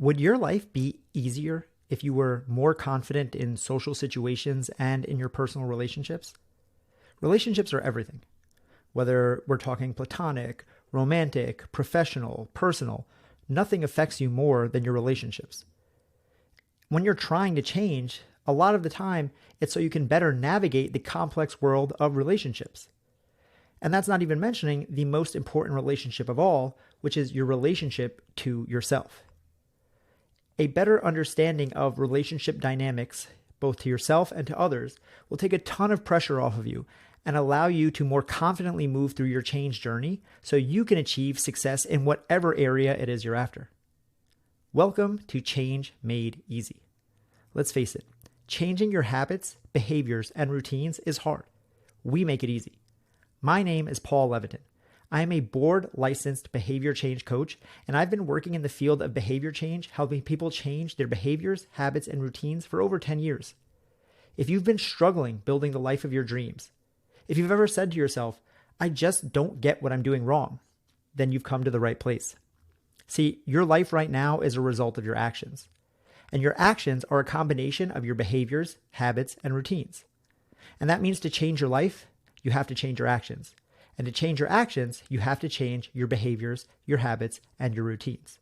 Would your life be easier if you were more confident in social situations and in your personal relationships? Relationships are everything. Whether we're talking platonic, romantic, professional, personal, nothing affects you more than your relationships. When you're trying to change, a lot of the time, it's so you can better navigate the complex world of relationships. And that's not even mentioning the most important relationship of all, which is your relationship to yourself. A better understanding of relationship dynamics, both to yourself and to others, will take a ton of pressure off of you and allow you to more confidently move through your change journey so you can achieve success in whatever area it is you're after. Welcome to Change Made Easy. Let's face it, changing your habits, behaviors, and routines is hard. We make it easy. My name is Paul Levitin. I am a board-licensed behavior change coach, and I've been working in the field of behavior change, helping people change their behaviors, habits, and routines for over 10 years. If you've been struggling building the life of your dreams, if you've ever said to yourself, I just don't get what I'm doing wrong, then you've come to the right place. See, your life right now is a result of your actions. And your actions are a combination of your behaviors, habits, and routines. And that means to change your life, you have to change your actions. And to change your actions, you have to change your behaviors, your habits, and your routines.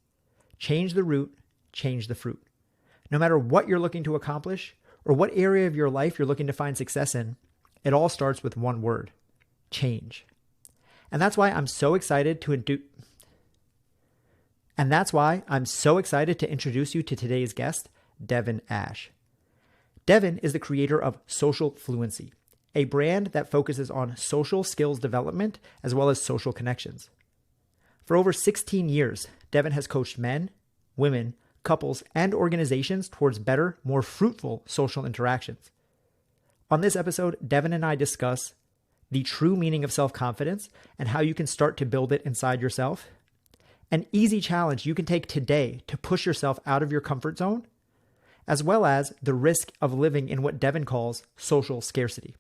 Change the root, change the fruit. No matter what you're looking to accomplish or what area of your life you're looking to find success in, it all starts with one word: change. And that's why I'm so excited to introduce you to today's guest, Devin Ash. Devin is the creator of Social Fluency, a brand that focuses on social skills development as well as social connections. For over 16 years, Devin has coached men, women, couples, and organizations towards better, more fruitful social interactions. On this episode, Devin and I discuss the true meaning of self-confidence and how you can start to build it inside yourself, an easy challenge you can take today to push yourself out of your comfort zone, as well as the risk of living in what Devin calls social scarcity.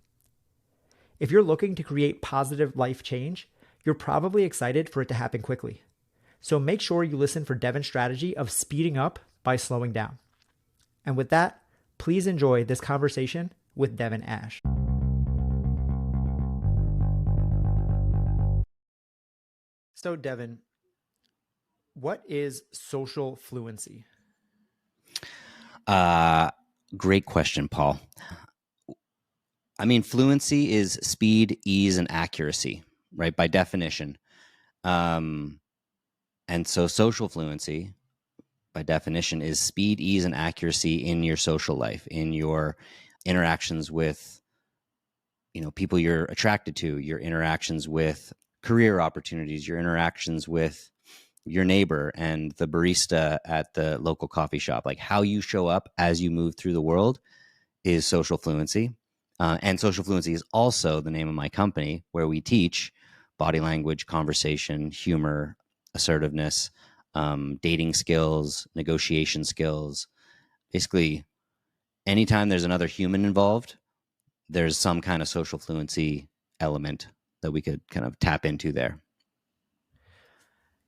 If you're looking to create positive life change, you're probably excited for it to happen quickly. So make sure you listen for Devin's strategy of speeding up by slowing down. And with that, please enjoy this conversation with Devin Ash. So Devin, what is social fluency? Great question, Paul. I mean, fluency is speed, ease, and accuracy, right? By definition. And so social fluency, by definition, is speed, ease, and accuracy in your social life, in your interactions with, people you're attracted to, your interactions with career opportunities, your interactions with your neighbor and the barista at the local coffee shop. Like how you show up as you move through the world is social fluency. And social fluency is also the name of my company, where we teach body language, conversation, humor, assertiveness, dating skills, negotiation skills. Basically, anytime there's another human involved, there's some kind of social fluency element that we could kind of tap into there.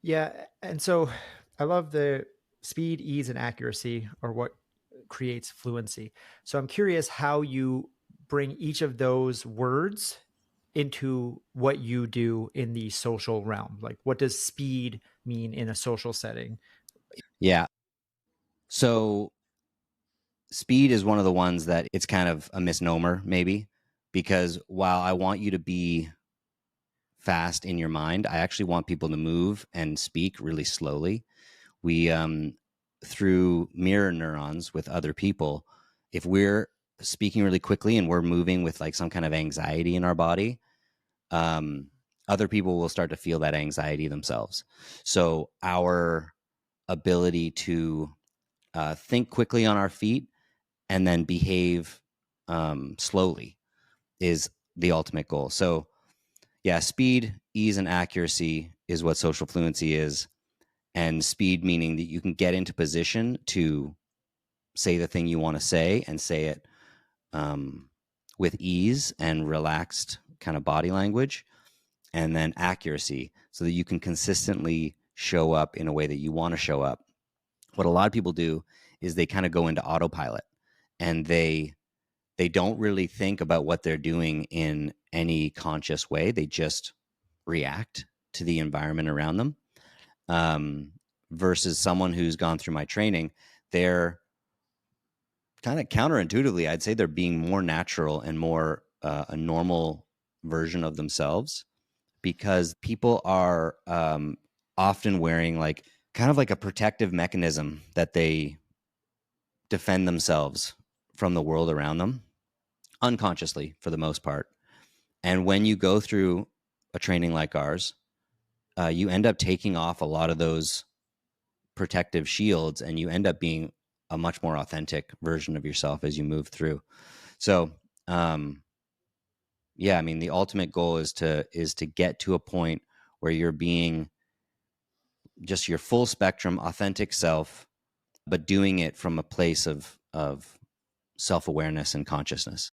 Yeah. And so I love the speed, ease, and accuracy are what creates fluency. So I'm curious how you bring each of those words into what you do in the social realm. Like, what does speed mean in a social setting? Yeah. So speed is one of the ones that it's kind of a misnomer, maybe, because while I want you to be fast in your mind, I actually want people to move and speak really slowly. We, through mirror neurons with other people, if we're speaking really quickly and we're moving with like some kind of anxiety in our body, other people will start to feel that anxiety themselves. So our ability to think quickly on our feet and then behave slowly is the ultimate goal. So yeah, speed, ease, and accuracy is what social fluency is. And speed meaning that you can get into position to say the thing you want to say and say it with ease and relaxed kind of body language. And then accuracy, so that you can consistently show up in a way that you want to show up what a lot of people do is they kind of go into autopilot, and they don't really think about what they're doing in any conscious way. They just react to the environment around them. Versus someone who's gone through my training, they're kind of counterintuitively, I'd say they're being more natural and more a normal version of themselves, because people are often wearing like kind of like a protective mechanism that they defend themselves from the world around them unconsciously for the most part. And when you go through a training like ours, you end up taking off a lot of those protective shields, and you end up being a much more authentic version of yourself as you move through. So, yeah, I mean, the ultimate goal is to get to a point where you're being just your full spectrum, authentic self, but doing it from a place of self-awareness and consciousness.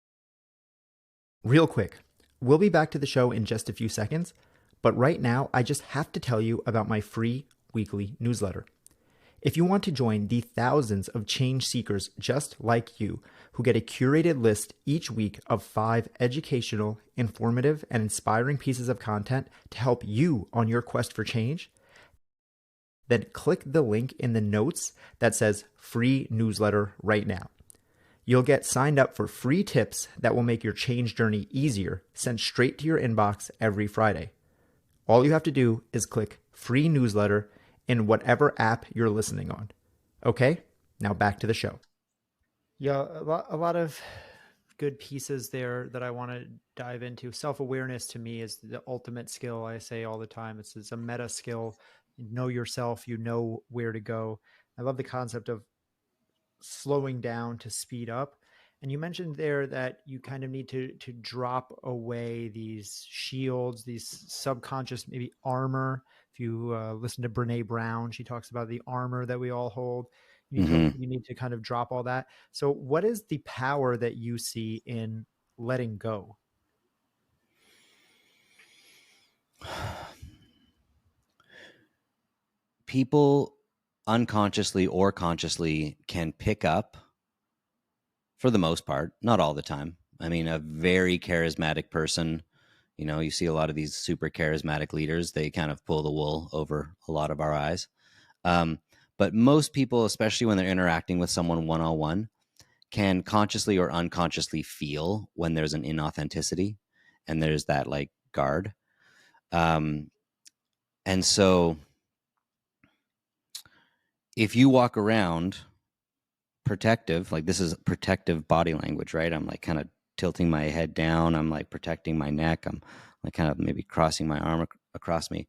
Real quick, we'll be back to the show in just a few seconds, but right now I just have to tell you about my free weekly newsletter. If you want to join the thousands of change seekers just like you who get a curated list each week of 5 educational, informative, and inspiring pieces of content to help you on your quest for change, then click the link in the notes that says free newsletter right now. You'll get signed up for free tips that will make your change journey easier, sent straight to your inbox every Friday. All you have to do is click free newsletter in whatever app you're listening on. Okay, now back to the show. Yeah, a lot of good pieces there that I want to dive into. Self-awareness to me is the ultimate skill. I say all the time, it's a meta skill. You know yourself, you know where to go. I love the concept of slowing down to speed up. And you mentioned there that you kind of need to drop away these shields, these subconscious maybe armor. If you listen to Brene Brown, she talks about the armor that we all hold. You need to kind of drop all that. So what is the power that you see in letting go? People unconsciously or consciously can pick up, for the most part, not all the time. I mean, a very charismatic person, you know, you see a lot of these super charismatic leaders, they kind of pull the wool over a lot of our eyes. But most people, especially when they're interacting with someone one-on-one, can consciously or unconsciously feel when there's an inauthenticity and there's that like guard. And so if you walk around protective, like this is protective body language, right? I'm like kind of tilting my head down. I'm like protecting my neck. I'm like kind of maybe crossing my arm across me.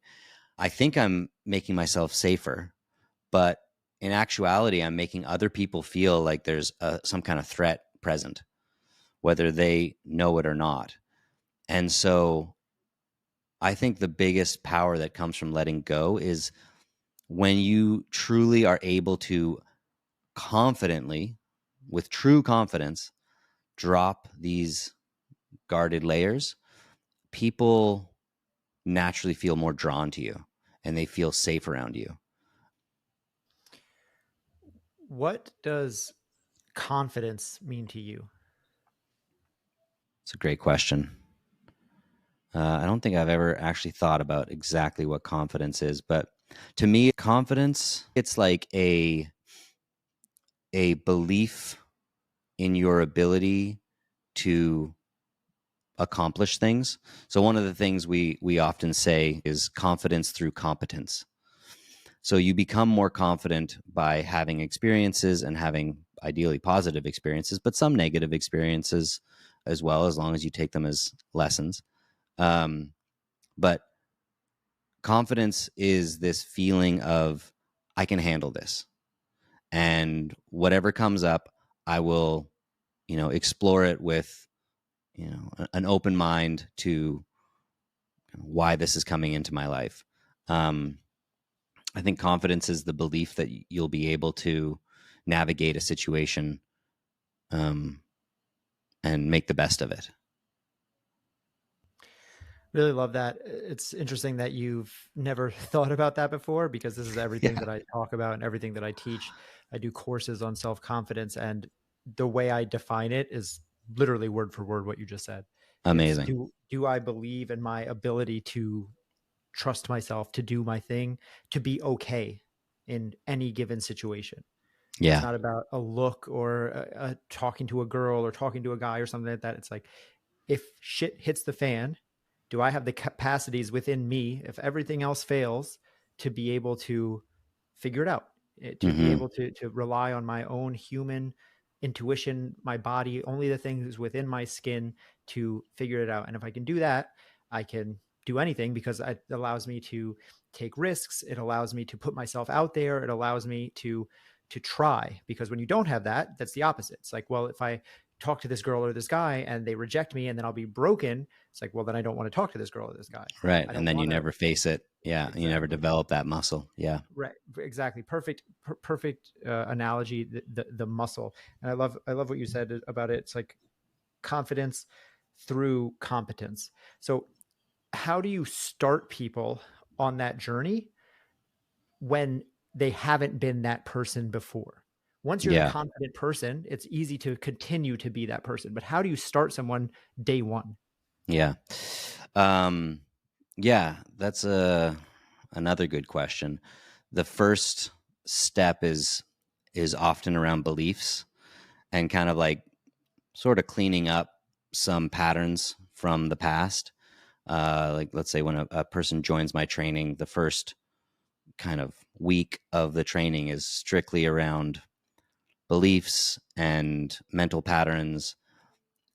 I think I'm making myself safer, but in actuality, I'm making other people feel like there's some kind of threat present, whether they know it or not. And so I think the biggest power that comes from letting go is when you truly are able to confidently, with true confidence, drop these guarded layers, people naturally feel more drawn to you and they feel safe around you. What does confidence mean to you? It's a great question. I don't think I've ever actually thought about exactly what confidence is, but to me, confidence, it's like a belief in your ability to accomplish things. So one of the things we often say is confidence through competence. So you become more confident by having experiences and having ideally positive experiences, but some negative experiences as well, as long as you take them as lessons. But confidence is this feeling of, I can handle this. And whatever comes up, I will, explore it with, an open mind to why this is coming into my life. I think confidence is the belief that you'll be able to navigate a situation and make the best of it. Really love that. It's interesting that you've never thought about that before, because this is everything Yeah. that I talk about and everything that I teach. I do courses on self-confidence, and the way I define it is literally word for word what you just said. It's Amazing. do I believe in my ability to trust myself, to do my thing, to be okay in any given situation. It's Yeah. not about a look or talking to a girl or talking to a guy or something like that. It's like, if shit hits the fan, do I have the capacities within me, if everything else fails, to be able to figure it out, to be Hmm. able to rely on my own human intuition, my body, only the things within my skin to figure it out. And if I can do that, I can do anything, because it allows me to take risks. It allows me to put myself out there. It allows me to try, because when you don't have that, that's the opposite. It's like, well, if I talk to this girl or this guy and they reject me and then I'll be broken, it's like, well, then I don't want to talk to this girl or this guy. Right. I And don't then you want to. never face it. Yeah. You never Exactly. develop that muscle. Yeah. Right. Exactly. Perfect. Perfect analogy. The muscle. And I love what you said about it. It's like confidence through competence. So how do you start people on that journey when they haven't been that person before? Once you're the Yeah. confident person, it's easy to continue to be that person. But how do you start someone day one? Yeah. Um, yeah, that's another good question. The first step is often around beliefs and kind of like sort of cleaning up some patterns from the past. Like let's say when a person joins my training, the first kind of week of the training is strictly around beliefs and mental patterns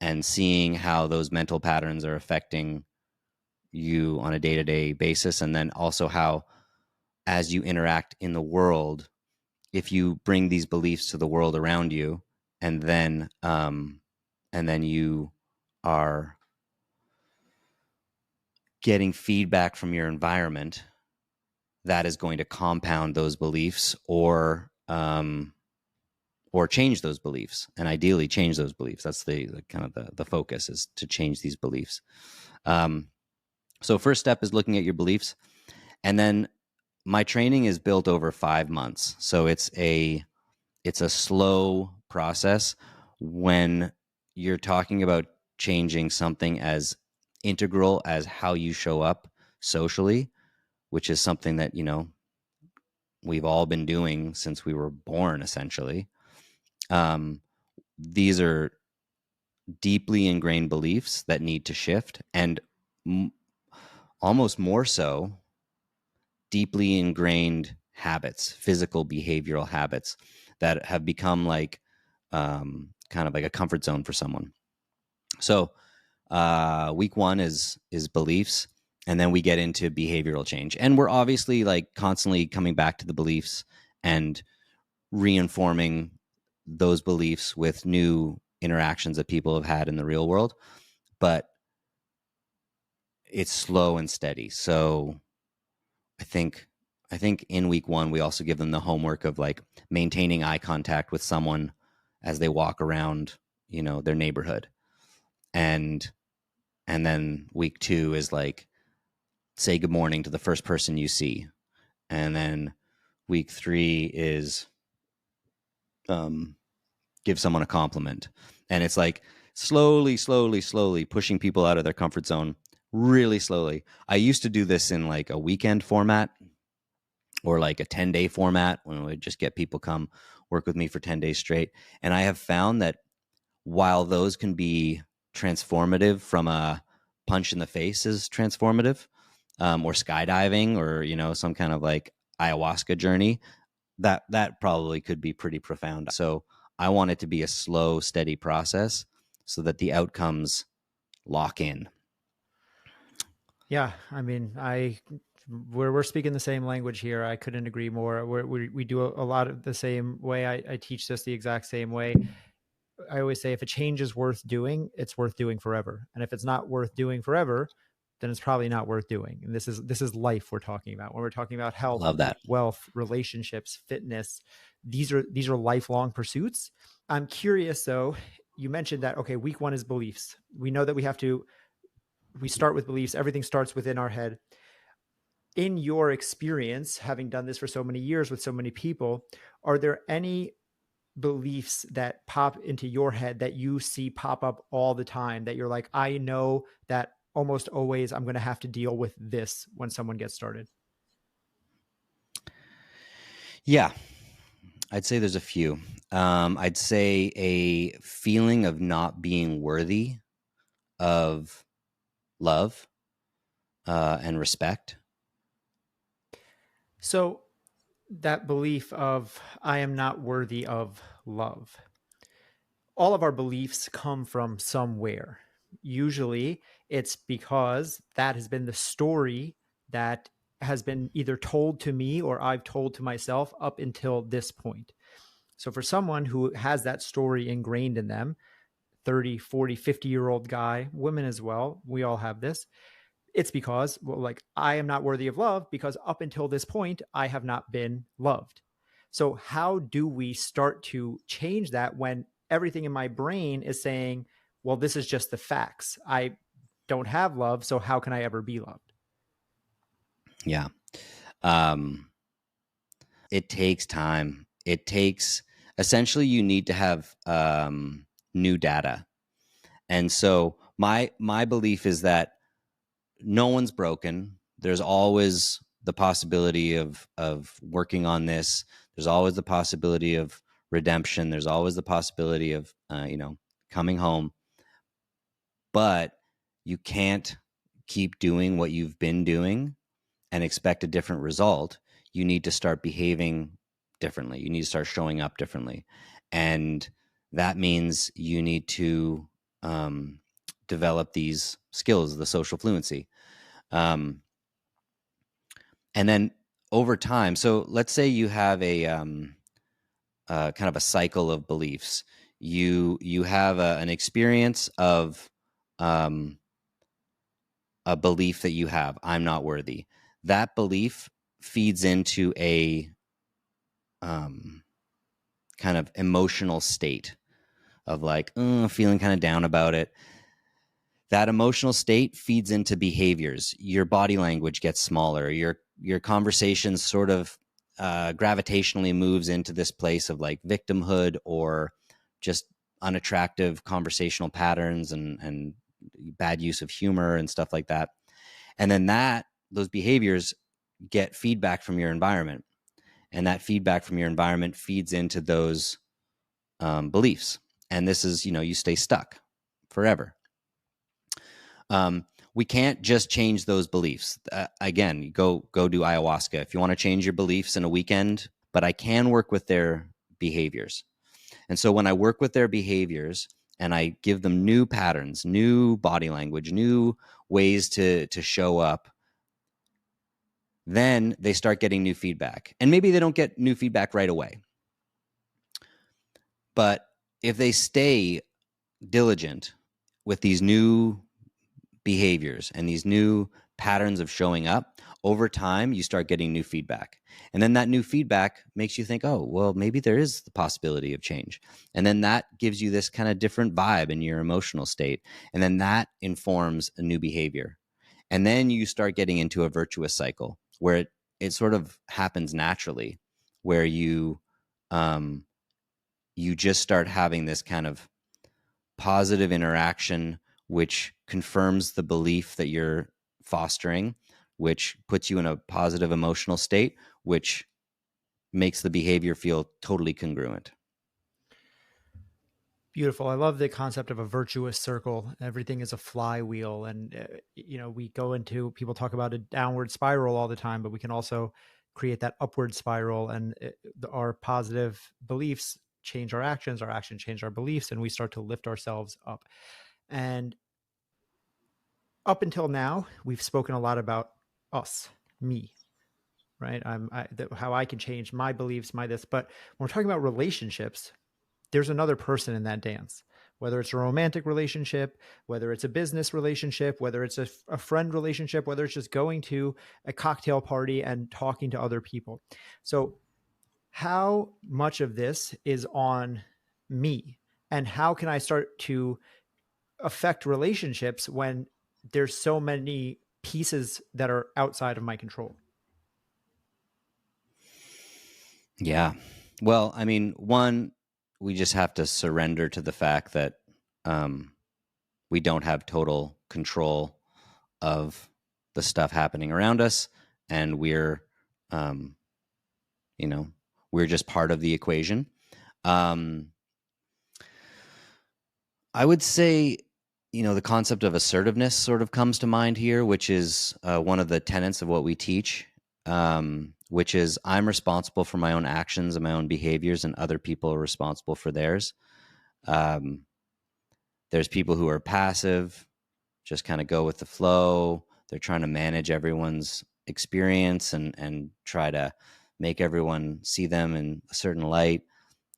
and seeing how those mental patterns are affecting you on a day-to-day basis, and then also how as you interact in the world, if you bring these beliefs to the world around you, and then you are getting feedback from your environment, that is going to compound those beliefs or change those beliefs, and ideally change those beliefs. That's the kind of the focus, is to change these beliefs. um, so first step is looking at your beliefs, and then my training is built over 5 months, so it's a slow process. When you're talking about changing something as integral as how you show up socially, which is something that we've all been doing since we were born, essentially. um, these are deeply ingrained beliefs that need to shift, and m- almost more so, deeply ingrained habits, physical behavioral habits that have become like kind of like a comfort zone for someone. So week one is beliefs, and then we get into behavioral change, and we're obviously like constantly coming back to the beliefs and reinforming those beliefs with new interactions that people have had in the real world, but it's slow and steady. So I think I think in week one we also give them the homework of like maintaining eye contact with someone as they walk around, their neighborhood. And then week two is like say good morning to the first person you see. And then week three is um give someone a compliment. And it's like slowly, slowly, slowly pushing people out of their comfort zone, really slowly. I used to do this in like a weekend format or like a 10-day format when I would just get people come work with me for 10 days straight. And I have found that while those can be transformative, from a punch in the face is transformative, or skydiving, or, some kind of like ayahuasca journey, that probably could be pretty profound. So I want it to be a slow, steady process so that the outcomes lock in. Yeah, I mean, we're speaking the same language here. I couldn't agree more. We do a lot of the same way. I teach this the exact same way. I always say, if a change is worth doing, it's worth doing forever. And if it's not worth doing forever, then it's probably not worth doing. And this is life we're talking about. When we're talking about health, Love that. wealth, relationships, fitness, these are lifelong pursuits. I'm curious though, you mentioned that, okay, week one is beliefs. We know that we have to we start with beliefs. Everything starts within our head. In your experience, having done this for so many years with so many people, are there any beliefs that pop into your head that you see pop up all the time that you're like, I know that almost always I'm going to have to deal with this when someone gets started? Yeah, I'd say there's a few. I'd say a feeling of not being worthy of love and respect. So that belief of I am not worthy of love, all of our beliefs come from somewhere. Usually it's because that has been the story that has been either told to me or I've told to myself up until this point. So for someone who has that story ingrained in them, 30, 40, 50-year-old guy, women as well, we all have this. It's because, well, like, I am not worthy of love because up until this point, I have not been loved. So, how do we start to change that when everything in my brain is saying, well, this is just the facts? I don't have love, so how can I ever be loved? Yeah. Um, it takes time. It takes, essentially, you need to have new data. And so my belief is that no one's broken. There's always the possibility of working on this. There's always the possibility of redemption. There's always the possibility of coming home. But you can't keep doing what you've been doing and expect a different result. You need to start behaving differently. You need to start showing up differently, and that means you need to develop these skills, the social fluency. And then over time, so let's say you have a kind of a cycle of beliefs. You have an experience of um, a belief that you have, I'm not worthy. That belief feeds into a kind of emotional state of like feeling kind of down about it. That emotional state feeds into behaviors. Your body language gets smaller. Your conversation sort of gravitationally moves into this place of like victimhood or just unattractive conversational patterns and bad use of humor and stuff like that. And then those behaviors get feedback from your environment, and that feedback from your environment feeds into those beliefs. And this is, you stay stuck forever. We can't just change those beliefs. Again, go do ayahuasca if you want to change your beliefs in a weekend, but I can work with their behaviors. And so when I work with their behaviors and I give them new patterns, new body language, new ways to show up, then they start getting new feedback. And maybe they don't get new feedback right away. But if they stay diligent with these new behaviors and these new patterns of showing up, over time, you start getting new feedback. And then that new feedback makes you think, oh, well, maybe there is the possibility of change. And then that gives you this kind of different vibe in your emotional state. And then that informs a new behavior. And then you start getting into a virtuous cycle where it sort of happens naturally, where you just start having this kind of positive interaction, which confirms the belief that you're fostering, which puts you in a positive emotional state, which makes the behavior feel totally congruent. Beautiful. I love the concept of a virtuous circle. Everything is a flywheel. And, we go into, people talk about a downward spiral all the time, but we can also create that upward spiral. And our positive beliefs change our actions change our beliefs, and we start to lift ourselves up. And up until now, we've spoken a lot about us, me, right? How I can change my beliefs, my this. But when we're talking about relationships, there's another person in that dance, whether it's a romantic relationship, whether it's a business relationship, whether it's a friend relationship, whether it's just going to a cocktail party and talking to other people. So how much of this is on me, and how can I start to affect relationships when there's so many pieces that are outside of my control. Yeah. Well, I mean, one, we just have to surrender to the fact that um, we don't have total control of the stuff happening around us, and um, you know, we're just part of the equation. Um, I would say, the concept of assertiveness sort of comes to mind here, which is one of the tenets of what we teach, which is I'm responsible for my own actions and my own behaviors, and other people are responsible for theirs. Um, there's people who are passive, just kind of go with the flow. They're trying to manage everyone's experience and try to make everyone see them in a certain light.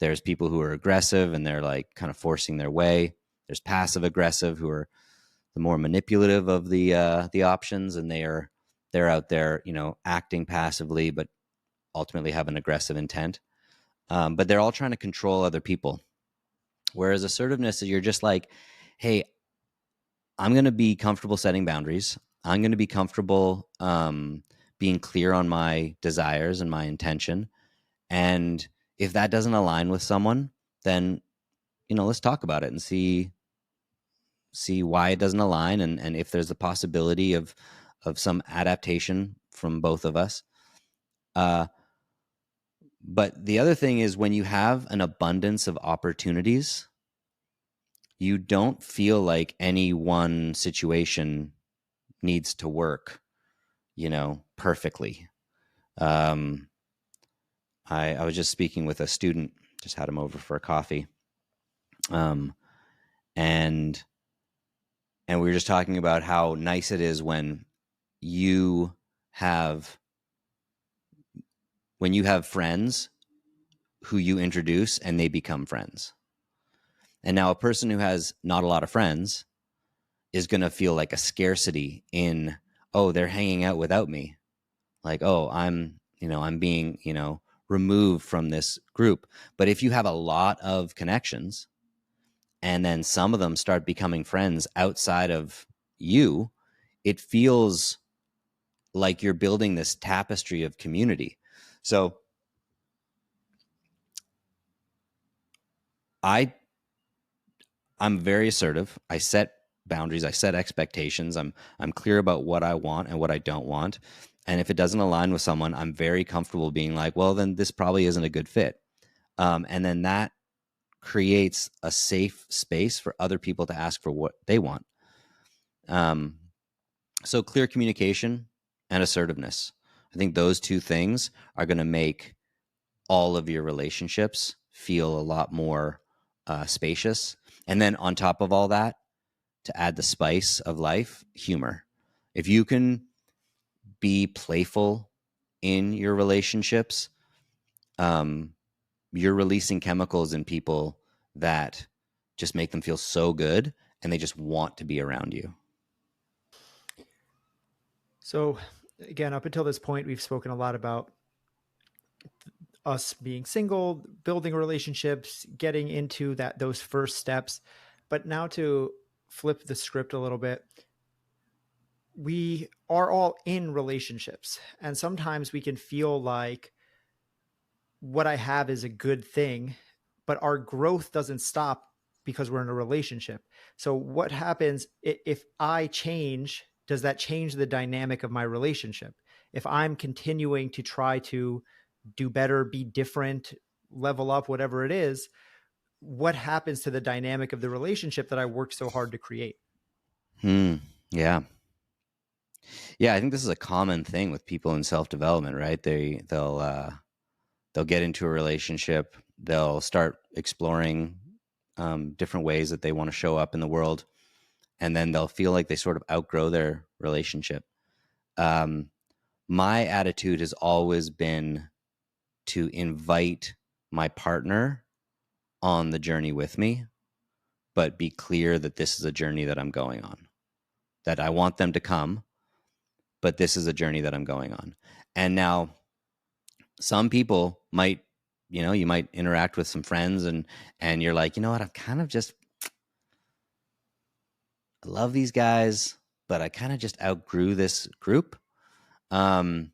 There's people who are aggressive and they're like kind of forcing their way. There's passive aggressive who are the more manipulative of the options, and they're out there, acting passively, but ultimately have an aggressive intent. But they're all trying to control other people. Whereas assertiveness is you're just like, hey, I'm going to be comfortable setting boundaries. I'm going to be comfortable being clear on my desires and my intention. And if that doesn't align with someone, then let's talk about it and see why it doesn't align, and if there's a possibility of some adaptation from both of us. But the other thing is when you have an abundance of opportunities, you don't feel like any one situation needs to work, perfectly. Um, I was just speaking with a student, just had him over for a coffee. And we were just talking about how nice it is when you have friends who you introduce and they become friends. And now a person who has not a lot of friends is going to feel like a scarcity in, oh, they're hanging out without me. Like, oh, I'm being, removed from this group. But if you have a lot of connections and then some of them start becoming friends outside of you, it feels like you're building this tapestry of community. So I'm very assertive. I set boundaries. I set expectations. I'm clear about what I want and what I don't want. And if it doesn't align with someone, I'm very comfortable being like, well, then this probably isn't a good fit. And then that creates a safe space for other people to ask for what they want. So clear communication and assertiveness. I think those two things are going to make all of your relationships feel a lot more spacious. And then on top of all that, to add the spice of life, humor. If you can be playful in your relationships, you're releasing chemicals in people that just make them feel so good and they just want to be around you. So, again, up until this point, we've spoken a lot about us being single, building relationships, getting into those first steps. But now to flip the script a little bit, we are all in relationships, and sometimes we can feel like what I have is a good thing, but our growth doesn't stop because we're in a relationship. So what happens if I change? Does that change the dynamic of my relationship? If I'm continuing to try to do better, be different, level up, whatever it is, what happens to the dynamic of the relationship that I worked so hard to create? Yeah. Yeah, I think this is a common thing with people in self-development, right? They'll get into a relationship, they'll start exploring different ways that they want to show up in the world, and then they'll feel like they sort of outgrow their relationship. My attitude has always been to invite my partner on the journey with me, but be clear that this is a journey that I'm going on, that I want them to come, but this is a journey that I'm going on. And now some people might, you might interact with some friends and you're like, you know what, I'm kind of just, I love these guys, but I kind of just outgrew this group. I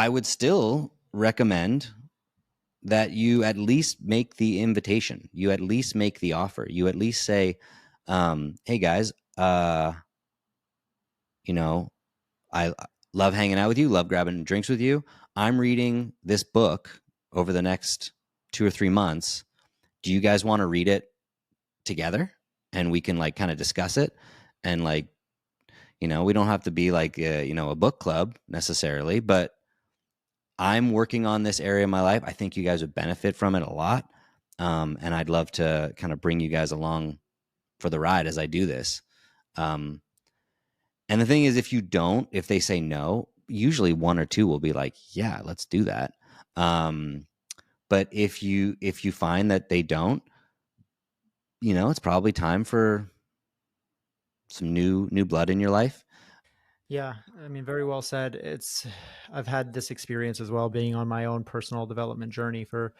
would still recommend that you at least make the invitation. You at least make the offer. You at least say, hey guys, you know, I love hanging out with you, love grabbing drinks with you. I'm reading this book over the next 2 or 3 months. Do you guys want to read it together? And we can like kind of discuss it. And like, we don't have to be like, a book club necessarily, but I'm working on this area of my life. I think you guys would benefit from it a lot. And I'd love to kind of bring you guys along for the ride as I do this. And the thing is, if they say no, usually one or two will be like, yeah, let's do that. But if you find that they don't, it's probably time for some new blood in your life. Yeah, I mean, very well said. I've had this experience as well, being on my own personal development journey for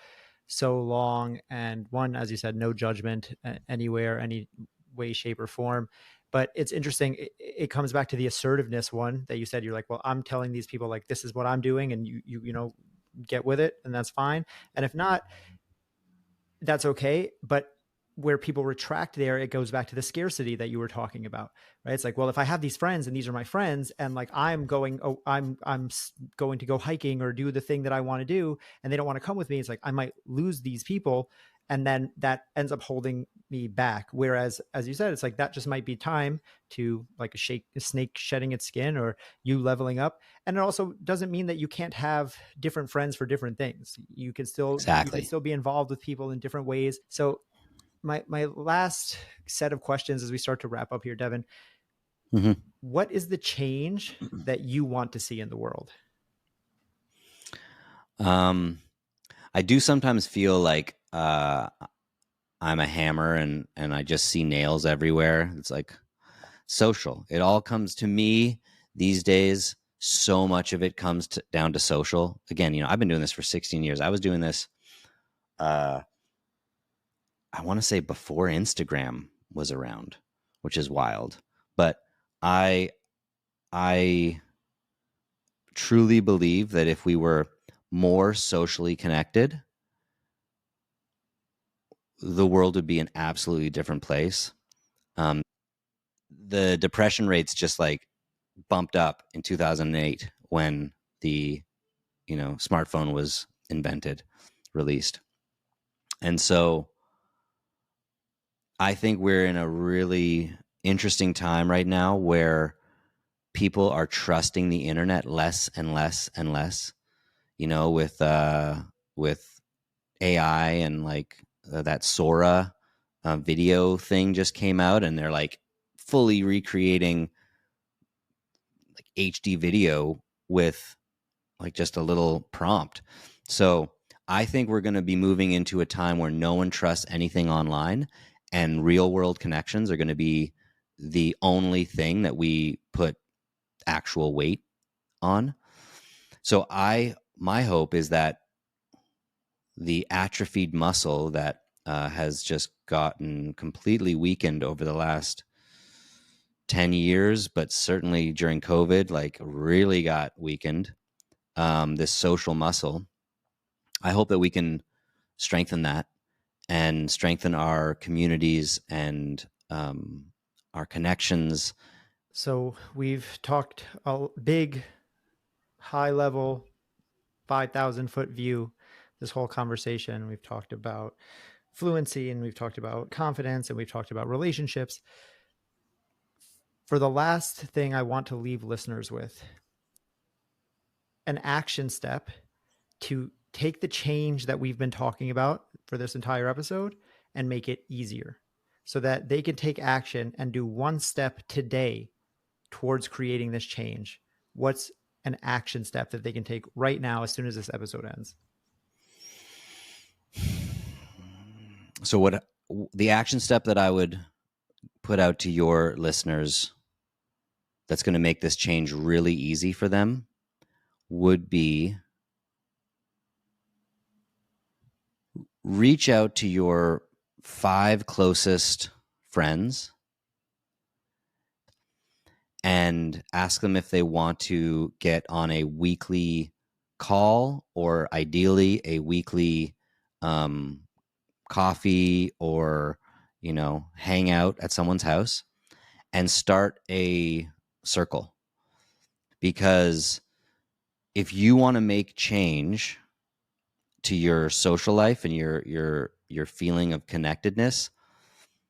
so long. And one, as you said, no judgment anywhere, any way, shape, or form. But it's interesting. It comes back to the assertiveness one that you said. You're like, well, I'm telling these people like this is what I'm doing, and you get with it, and that's fine. And if not, that's okay. But where people retract there, it goes back to the scarcity that you were talking about, right? It's like, well, if I have these friends and these are my friends, and like I'm going to go hiking or do the thing that I want to do, and they don't want to come with me, it's like I might lose these people, and then that ends up holding me back. Whereas, as you said, it's like that just might be time to like a snake shedding its skin, or you leveling up. And it also doesn't mean that you can't have different friends for different things. You can still be involved with people in different ways. So my last set of questions as we start to wrap up here, Devin, what is the change that you want to see in the world? I do sometimes feel like I'm a hammer and I just see nails everywhere. It's like social. It all comes to me these days. So much of it comes down to social. Again, I've been doing this for 16 years. I was doing this, I want to say before Instagram was around, which is wild. But I truly believe that if we were more socially connected, the world would be an absolutely different place. The depression rates just like bumped up in 2008 when the smartphone was released. And so I think we're in a really interesting time right now where people are trusting the internet less and less and less, with AI and like that Sora video thing just came out, and they're like fully recreating like HD video with like just a little prompt. So I think we're going to be moving into a time where no one trusts anything online, and real world connections are going to be the only thing that we put actual weight on. So my hope is that the atrophied muscle that has just gotten completely weakened over the last 10 years, but certainly during COVID, like really got weakened, this social muscle. I hope that we can strengthen that and strengthen our communities and our connections. So we've talked a big, high level, 5,000-foot view this whole conversation. We've talked about fluency, and we've talked about confidence, and we've talked about relationships. For the last thing I want to leave listeners with, an action step to take the change that we've been talking about for this entire episode and make it easier so that they can take action and do one step today towards creating this change. What's an action step that they can take right now as soon as this episode ends? So what the action step that I would put out to your listeners that's going to make this change really easy for them would be reach out to your 5 closest friends and ask them if they want to get on a weekly call, or ideally a weekly coffee, or, hang out at someone's house, and start a circle. Because if you want to make change to your social life and your feeling of connectedness,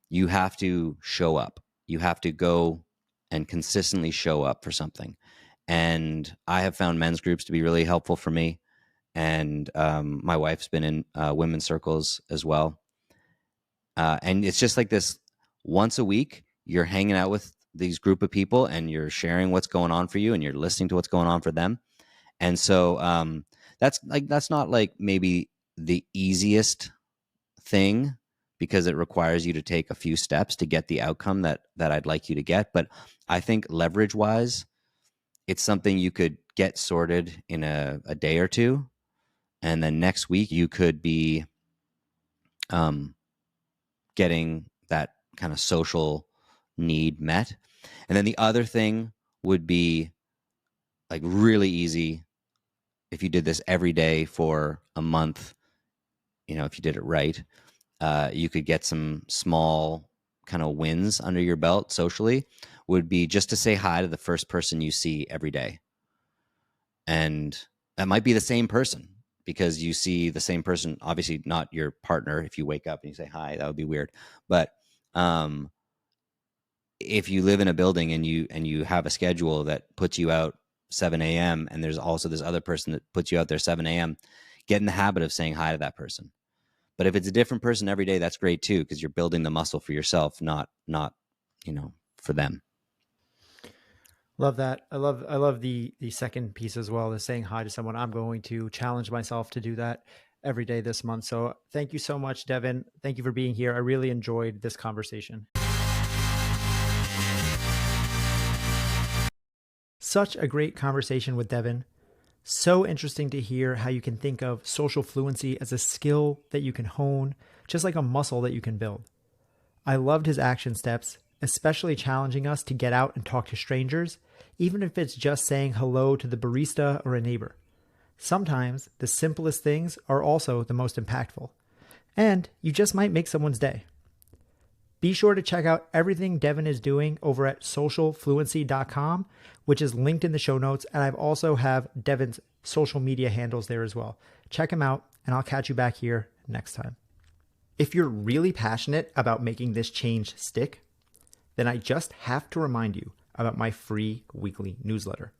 you have to show up. You have to go and consistently show up for something. And I have found men's groups to be really helpful for me. And my wife's been in women's circles as well. And it's just like this: once a week, you're hanging out with these group of people and you're sharing what's going on for you, and you're listening to what's going on for them. And so that's not like maybe the easiest thing, because it requires you to take a few steps to get the outcome that I'd like you to get. But I think leverage wise, it's something you could get sorted in a day or two. And then next week you could be getting that kind of social need met. And then the other thing would be like really easy. If you did this every day for a month, if you did it right, you could get some small kind of wins under your belt socially, would be just to say hi to the first person you see every day. And that might be the same person, because you see the same person, obviously not your partner. If you wake up and you say hi, that would be weird. But if you live in a building and you have a schedule that puts you out 7 a.m. and there's also this other person that puts you out there 7 a.m., get in the habit of saying hi to that person. But if it's a different person every day, that's great too, because you're building the muscle for yourself, not for them. Love that. I love the second piece as well, the saying hi to someone. I'm going to challenge myself to do that every day this month. So thank you so much, Devin. Thank you for being here. I really enjoyed this conversation. Such a great conversation with Devin. So interesting to hear how you can think of social fluency as a skill that you can hone, just like a muscle that you can build. I loved his action steps, especially challenging us to get out and talk to strangers, even if it's just saying hello to the barista or a neighbor. Sometimes the simplest things are also the most impactful, and you just might make someone's day. Be sure to check out everything Devin is doing over at socialfluency.com, which is linked in the show notes. And I've also have Devin's social media handles there as well. Check him out, and I'll catch you back here next time. If you're really passionate about making this change stick, then I just have to remind you about my free weekly newsletter.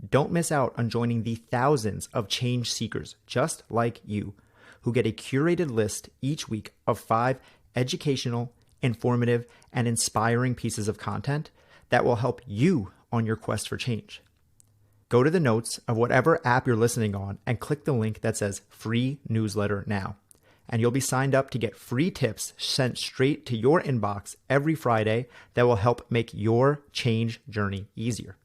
Don't miss out on joining the thousands of change seekers just like you who get a curated list each week of 5 educational, informative, and inspiring pieces of content that will help you on your quest for change. Go to the notes of whatever app you're listening on and click the link that says free newsletter now, and you'll be signed up to get free tips sent straight to your inbox every Friday that will help make your change journey easier.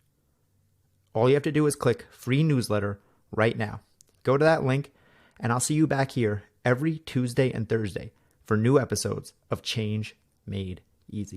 All you have to do is click free newsletter right now. Go to that link, and I'll see you back here every Tuesday and Thursday for new episodes of Change Made Easy.